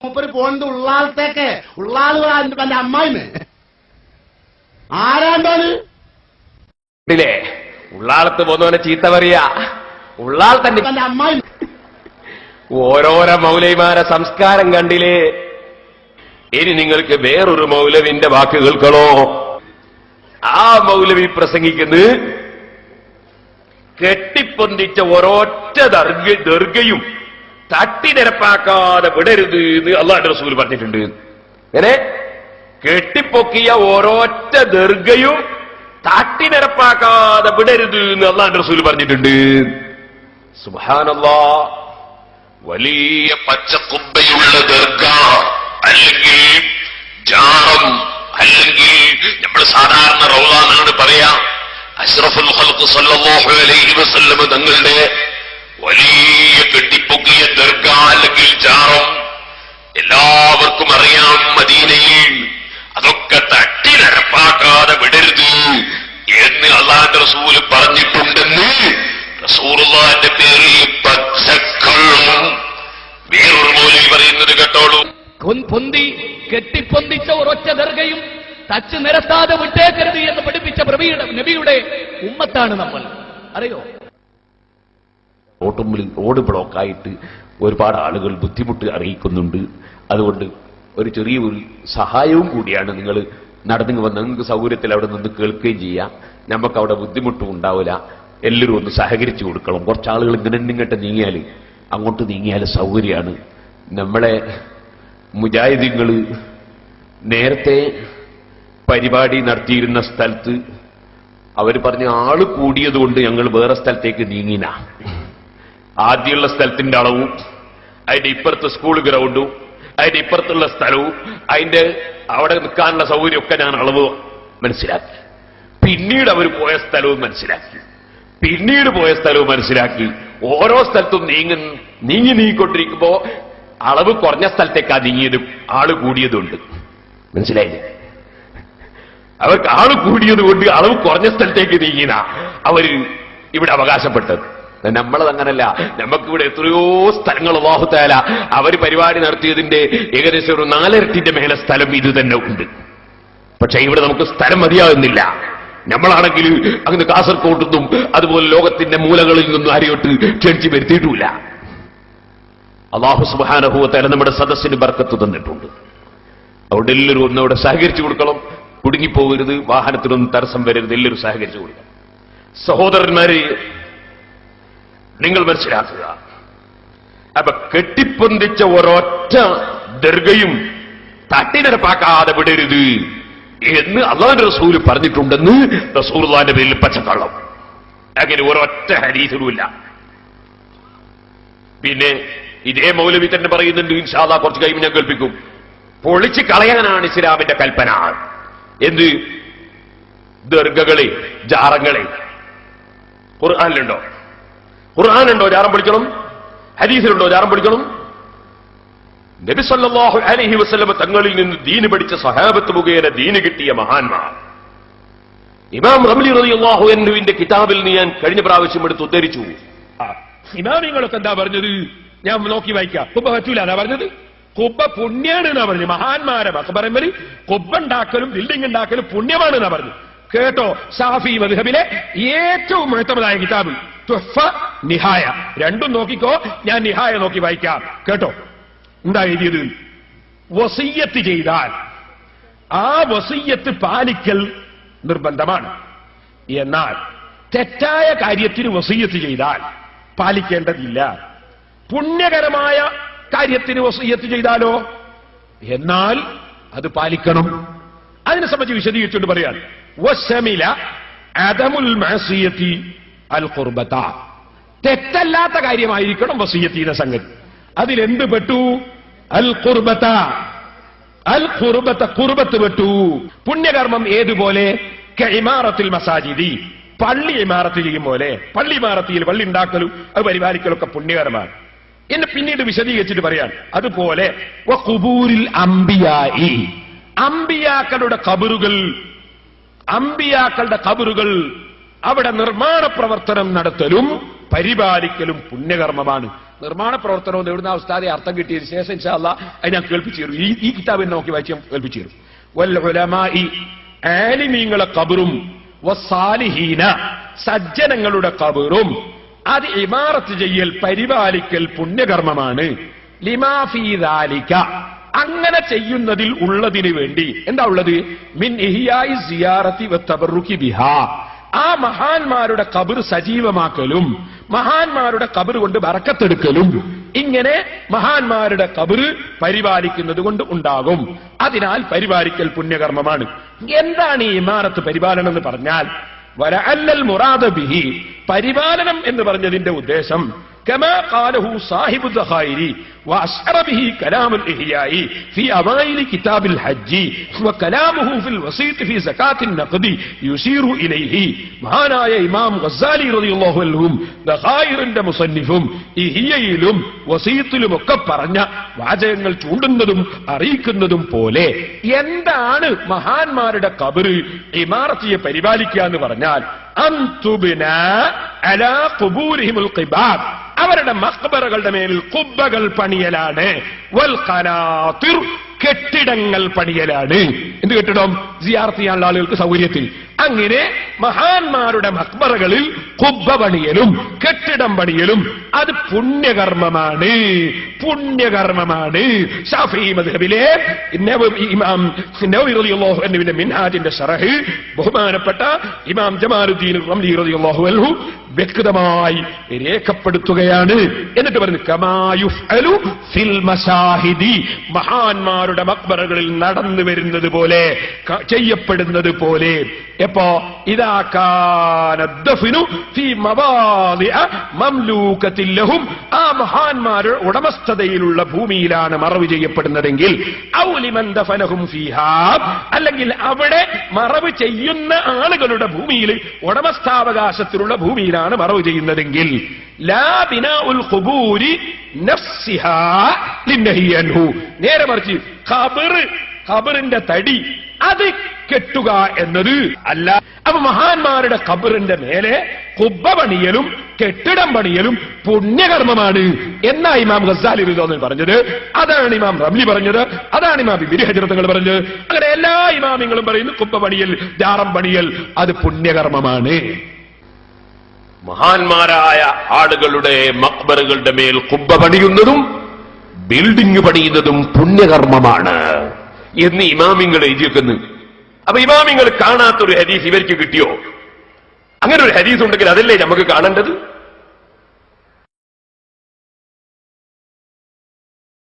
മൂപ്പര് പോണത് ഉള്ളാളത്തേക്ക്. ഉള്ളാളുകളാണ് എന്റെ അമ്മായിന്ന്. ആരാണ്ടാണ് ില്ലേ ഉള്ളാളത്ത് പോകുന്നവനെ ചീത്ത പറയാ. ഉള്ളാൾ തന്നെ എന്റെ അമ്മായി. ഓരോരോ മൗലവിമാരെ സംസ്കാരം കണ്ടില്ലേ. ഇനി നിങ്ങൾക്ക് വേറൊരു മൗലവിന്റെ വാക്ക് കേൾക്കണോ? ആ മൗലവി പ്രസംഗിക്കുന്നത് കെട്ടിപ്പൊന്തിച്ച ഒരൊറ്റ ദർഗയും തട്ടിനിരപ്പാക്കാതെ വിടരുത് എന്ന് അല്ലാഹുവിന്റെ റസൂൽ പറഞ്ഞിട്ടുണ്ട്. അങ്ങനെ കെട്ടിപ്പൊക്കിയ ഒരൊറ്റ ദർഗയും തട്ടിനിരപ്പാക്കാതെ വിടരുത് എന്ന് അല്ലാഹുവിന്റെ റസൂൽ പറഞ്ഞിട്ടുണ്ട്. സുബ്ഹാനല്ലാഹ്. വലിയ പച്ചക്കുബ്ബയുള്ള ദർഗ അല്ലെങ്കിൽ ജാറം അല്ലെങ്കിൽ നമ്മൾ സാധാരണ റൗള എന്നാണ് പറയാ. അഷ്റഫുൽ ഖൽഖ് സല്ലല്ലാഹു അലൈഹി വസല്ലം തങ്ങളുടെ വലിയ കെട്ടിപ്പൊക്കിയ ദർഗ അല്ലെങ്കിൽ ജാറം എല്ലാവർക്കും അറിയാം. മദീനയിൽ അതൊക്കെ തട്ടിനരപ്പാക്കാതെ വിടരുത് എന്ന് അല്ലാഹുവിന്റെ റസൂൽ പറഞ്ഞിട്ടുണ്ടെന്ന് റസൂലുള്ളാഹിന്റെ പേരിൽ പച്ചക്കള്ളം വേറൊരു മൗലവി പറയുന്നത് കേട്ടോളൂ. കെട്ടിപ്പൊന്തിച്ച ഒരൊറ്റ ദർഗയും തച്ച് നിരത്താതെ വിട്ടേക്കരുത് എന്ന് പഠിപ്പിച്ച നബിയുടെ ഉമ്മത്താണ് നമ്മൾ. അറിയോ? റോഡ് ബ്ലോക്കായിട്ട് ഒരുപാട് ആളുകൾ ബുദ്ധിമുട്ട് അറിയിക്കുന്നുണ്ട്. അതുകൊണ്ട് ഒരു ചെറിയൊരു സഹായവും കൂടിയാണ്. നിങ്ങൾ നടന്നു വന്ന് നിങ്ങൾക്ക് സൗകര്യത്തിൽ അവിടെ നിന്ന് കേൾക്കുകയും ചെയ്യാം. നമുക്ക് അവിടെ ബുദ്ധിമുട്ടും ഉണ്ടാവില്ല. എല്ലാവരും ഒന്ന് സഹകരിച്ചു കൊടുക്കണം. കുറച്ചാളുകൾ ഇങ്ങോട്ട് നീങ്ങിയാൽ അങ്ങോട്ട് നീങ്ങിയാൽ സൗകര്യമാണ്. നമ്മളെ മുജാഹിദീങ്ങൾ നേരത്തെ പരിപാടി നടത്തിയിരുന്ന സ്ഥലത്ത് അവർ പറഞ്ഞ ആള് കൂടിയതുകൊണ്ട് ഞങ്ങൾ വേറെ സ്ഥലത്തേക്ക് നീങ്ങിന. ആദ്യമുള്ള സ്ഥലത്തിന്റെ അളവും അതിന്റെ ഇപ്പുറത്ത് സ്കൂൾ ഗ്രൗണ്ടും അതിന്റെ ഇപ്പുറത്തുള്ള സ്ഥലവും അതിന്റെ അവിടെ നിൽക്കാനുള്ള സൗകര്യമൊക്കെ ഞാൻ അളവ് മനസ്സിലാക്കി. പിന്നീട് അവർ പോയ സ്ഥലവും മനസ്സിലാക്കി. ഓരോ സ്ഥലത്തും നീങ്ങിക്കൊണ്ടിരിക്കുമ്പോ അളവ് കുറഞ്ഞ സ്ഥലത്തേക്കാ നീങ്ങിയതും ആള് കൂടിയതുണ്ട്. മനസ്സിലായില്ലേ? അവർക്ക് ആള് കൂടിയതുകൊണ്ട് അളവ് കുറഞ്ഞ സ്ഥലത്തേക്ക് നീങ്ങിന അവര് ഇവിടെ അവകാശപ്പെട്ടത്. നമ്മളതങ്ങനല്ല. നമുക്കിവിടെ എത്രയോ സ്ഥലങ്ങൾ അല്ലാഹു തആല അവര് പരിപാടി നടത്തിയതിന്റെ ഏകദേശം ഒരു 4 ഇരട്ടിന്റെ മേലെ സ്ഥലം ഇത് തന്നെ ഉണ്ട്. പക്ഷെ ഇവിടെ നമുക്ക് സ്ഥലം മതിയാകുന്നില്ല. നമ്മളാണെങ്കിൽ അങ്ങ് കാസർകോട്ട് നിന്നും അതുപോലെ ലോകത്തിന്റെ മൂലകളിൽ നിന്നും ആരെയോട്ട് ക്ഷണിച്ച് വരുത്തിയിട്ടുമില്ല. അല്ലാഹു സുബ്ഹാനഹു വ തആല നമ്മുടെ സദസ്സിന് ബർക്കത്ത് തന്നിട്ടുണ്ട്. അവിടെ എല്ലാവരും ഒന്നവിടെ സഹകരിച്ചു കൊടുക്കണം. കുടുങ്ങിപ്പോകരുത്. വാഹനത്തിനൊന്നും തടസ്സം വരരുത്. എല്ലാവരും സഹകരിച്ചു കൊടുക്കണം. സഹോദരന്മാരെ, നിങ്ങൾ മനസ്സിലാക്കുക. അപ്പൊ കെട്ടിപ്പൊന്തിച്ച ഒരൊറ്റ ദർഗയും തട്ടിനിരപ്പാക്കാതെ വിടരുത് എന്ന് അല്ലാഹുവിന്റെ റസൂൽ പറഞ്ഞിട്ടുണ്ടെന്ന് റസൂലുള്ളാഹിന്റെ പേരിൽ പച്ചക്കള്ളം. അങ്ങനെ ഒരൊറ്റ ഹദീസിലുമില്ല. പിന്നെ ഇതേ മൗലവി തന്നെ പറയുന്നുണ്ട്. ഇൻഷാ അല്ലാഹ് കുറച്ച് കഴിയുമ്പോൾ ഞാൻ കേൾപ്പിക്കും. പൊളിച്ച് കളയാനാണ് ഇസ്ലാമിന്റെ കൽപ്പന. എന്ത്? ദർഗകളെ, ജാറങ്ങളെ. ഖുർആനിലുണ്ടോ? ഖുർആനുണ്ടോ ജാറം പിടിക്കണം? ഹദീസിലുണ്ടോ ജാറം പിടിക്കണം? നബി സല്ലല്ലാഹു അലൈഹി വസല്ലം തങ്ങളിൽ നിന്ന് ദീന് പഠിച്ച സഹാബത്ത് മുഖേന ദീന് കിട്ടിയ മഹാന്മാർ. ഇമാം റംലി റളിയല്ലാഹു അൻഹുവിന്റെ കിതാബിൽ ഞാൻ കഴിഞ്ഞ പ്രാവശ്യം എടുത്ത് ഉദ്ധരിച്ചു. ഇമാമിങ്ങളൊക്കെ എന്താ പറഞ്ഞത്? ഞാൻ നോക്കി വായിക്കാം. കുബ്ബ പറ്റൂല എന്നാ പറഞ്ഞത്. കുബ്ബ പുണ്യാണ് എന്നാ പറഞ്ഞു. മഹാന്മാരെ മഖബറയിൽ കുബ്ബ ഉണ്ടാക്കലും ബിൽഡിംഗ് ഉണ്ടാക്കലും പുണ്യമാണ് എന്നാ പറഞ്ഞു. കേട്ടോ? ഷാഫി മദ്ഹബിലെ ഏറ്റവും മുഅ്തമദായ കിതാബ് തുഹ്ഫ, നിഹായ. രണ്ടും നോക്കിക്കോ. ഞാൻ നിഹായ നോക്കി വായിക്കാം. കേട്ടോ എന്താ എഴുതിയത്? വസിയ്യത്ത് ചെയ്താൽ ആ വസിയ്യത്ത് പാലിക്കൽ നിർബന്ധമാണ്. എന്നാൽ തെറ്റായ കാര്യത്തിന് വസിയ്യത്ത് ചെയ്താൽ പാലിക്കേണ്ടതില്ല. പുണ്യകരമായ കാര്യത്തിന് വസിയ്യത്ത് ചെയ്താലോ എന്നാൽ അത് പാലിക്കണം. അതിനെ സംബന്ധിച്ച് വിശദീകരിച്ചുകൊണ്ട് പറയാൻ വശമില അദമുൽ മഅസിയത്തി അൽ ഖുർബത. തെറ്റല്ലാത്ത കാര്യമായിരിക്കണം വസിയ്യത്തിന്റെ സംഗതി. അതിലെന്ത് പെട്ടു? അൽ ഖുർബത. ഖുർബത്ത് പെട്ടു. പുണ്യകർമ്മം ഏതുപോലെ? കഇമാറത്തുൽ മസാജിദി. പള്ളി ഇമാറത്ത് ചെയ്യും പോലെ. പള്ളി ഇമാറത്തിൽ പള്ളി ഉണ്ടാക്കലും അത് പരിപാലിക്കലൊക്കെ പുണ്യകർമ്മമാണ് എന്ന് പിന്നീട് വിശദീകരിച്ചിട്ട് പറയാൻ. അതുപോലെ വഖുബൂരിൽ അംബിയാഇ. അംബിയാക്കളുടെ ഖബറുകൾ അവിടെ നിർമ്മാണ പ്രവർത്തനം നടത്തലും പരിപാലിക്കലും പുണ്യകർമ്മമാണ്. നിർമ്മാണ പ്രവർത്തനവും എവിടുന്ന ഉസ്താദെ അർത്ഥം കിട്ടിയതിന് ശേഷം ഇൻഷാ അല്ലാഹ് അത് ഞാൻ കേൾപ്പിച്ചു തരും. ഈ കിതാബിനെ നോക്കി വായിച്ച് ഞാൻ കേൾപ്പിച്ചു തരും. വൽ ഉലമായി ആലിമീങ്ങളെ ഖബറും വസ്സാലിഹീന സജ്ജനങ്ങളുടെ ഖബറും അത് ഇമാറത്ത് ചെയ്യൽ പരിപാലിക്കൽ പുണ്യകർമ്മമാണ്. ലിമാ ഫീ ദാലിക അങ്ങനെ ചെയ്യുന്നതിൽ ഉള്ളതിന് വേണ്ടി എന്താ ഉള്ളത്? മിൻ ഇഹ്യാഇ സിയാറത്തി വതബറുകി ബിഹാ ആ മഹാന്മാരുടെ ഖബർ സജീവമാക്കലും മഹാന്മാരുടെ ഖബർ കൊണ്ട് ബറക്കത്തെടുക്കലും ഇങ്ങനെ മഹാന്മാരുടെ ഖബർ പരിപാലിക്കുന്നത് കൊണ്ട് ഉണ്ടാകും. അതിനാൽ പരിപാലിക്കൽ പുണ്യകർമ്മമാണ്. എന്താണ് ഈ ഇമാറത്ത് പരിപാലനം എന്ന് പറഞ്ഞാൽ വലഅല്ലൽ മുറാദ ബിഹി പരിപാലനം എന്ന് പറഞ്ഞതിന്റെ ഉദ്ദേശം كما قاله صاحب الذخائر وأشعر به كلام الإحياء في أوائل كتاب الحج وكلامه في الوسيط في زكاة النقد يشير إليه മഹാനായ ഇമാം ഗസാലി റളിയല്ലാഹു അൻഹു ദഖായിറിന്റെ മുസന്നിഫും ഇഹിയയിലും വസീത്തിലും ഒക്കെ പറഞ്ഞ വാചകങ്ങൾ ചൂണ്ടുന്നതും അറിയിക്കുന്നതും പോലെ എന്താണ് മഹാന്മാരുടെ ഖബർ ഇമാറത്തിയെ പരിപാലിക്കുക എന്ന് പറഞ്ഞാൽ അൻതുബിന അലാ ഖുബൂരിഹിമുൽ ഖിബാബ് അവരുടെ മഖ്ബറകളുടെ മേൽ ഖുബ്ബകൾ പണിയലാണ്. വൽ ഖനാതിർ കെട്ടിടങ്ങൾ പണിയലാണ്. എന്ത് കെട്ടിടം? സിയാറത്ത് ചെയ്യാനുള്ള ആളുകൾക്ക് സൗകര്യത്തിൽ. അങ്ങനെ മഹാന്മാരുടെ മഖ്ബറകളിൽ ഖുബ്ബ പണിയലും കെട്ടിടം പണിയലും അത് പുണ്യകർമ്മമാണ്. പുണ്യകർമ്മമാണ്. ശാഫിഈ മദ്ഹബിലെ ഇമാം നവവി റളിയല്ലാഹു അൻഹുവിന്റെ മിൻഹാജിന്റെ ശറഹ് ബഹുമാനപ്പെട്ട ഇമാം ജമാലുദ്ദീൻ റംലി റളിയല്ലാഹു അൻഹു വ്യക്തമായി രേഖപ്പെടുത്തുകയാണ്. എന്നിട്ട് പറഞ്ഞു കമാ യുഫ്അലു ഫിൽ മശാഹിദി മഹാന്മാരുടെ മഖ്ബറകളിൽ നടന്നു വരുന്നത് പോലെ ചെയ്യപ്പെടുന്നത് പോലെ. എപ്പോ ഇദാ കാന ദഫ്നു ഫീ മവാദിഅ മംലൂകത്തിൻ ലഹും ആ മഹാന്മാരുടെ ഉടമസ്ഥതയിലുള്ള ഭൂമിയിലാണ് മറവ് ചെയ്യപ്പെടുന്നതെങ്കിൽ ഔ ലിമൻ ദഫനഹും ഫീഹാ അല്ലെങ്കിൽ അവിടെ മറവ് ചെയ്യുന്ന ആളുകളുടെ ഭൂമിയിൽ ഉടമസ്ഥാവകാശത്തിലുള്ള ഭൂമിയിലാണ് മറവ് ചെയ്യുന്നതെങ്കിൽ ലാ ബിനാഉൽ ഖുബൂരി നഫ്സിഹാ ലിന്നഹി അൻഹു നേരെ മറിച്ച് ഖബറിന്റെ തടി അത് കെട്ടുക എന്നത് അല്ല. അപ്പൊ മഹാന്മാരുടെ ഖബറിന്റെ മേലെ ഖുബ്ബ പണിയലും കെട്ടിടം പണിയലും പുണ്യകർമ്മമാണ് എന്നാ ഇമാം ഗസാലി റളിയല്ലാഹു പറഞ്ഞത്. അതാണ് ഇമാം റംലി പറഞ്ഞത്. അതാണ് ഇമാം ഇബ്നു ഹജർ തങ്ങൾ പറഞ്ഞത്. അങ്ങനെ എല്ലാ ഇമാമിങ്ങളും പറയുന്നു ഖുബ്ബ പണിയൽ ജാറം പണിയൽ അത് പുണ്യകർമ്മമാണ്. മഹാന്മാരായ ആളുകളുടെ മഖ്ബറുകളുടെ മേൽ ഖുബ്ബ പണിയുന്നതും ബിൽഡിംഗ് പണിയുന്നതും പുണ്യകർമ്മമാണ് എന്ന് ഇമാമിങ്ങൾ എഴുതിയേക്കുന്നു. അപ്പൊ ഇമാമിങ്ങൾ കാണാത്തൊരു ഹദീസ് ഇവർക്ക് കിട്ടിയോ? അങ്ങനെ ഒരു ഹദീസ് ഉണ്ടെങ്കിൽ അതല്ലേ നമുക്ക് കാണേണ്ടത്?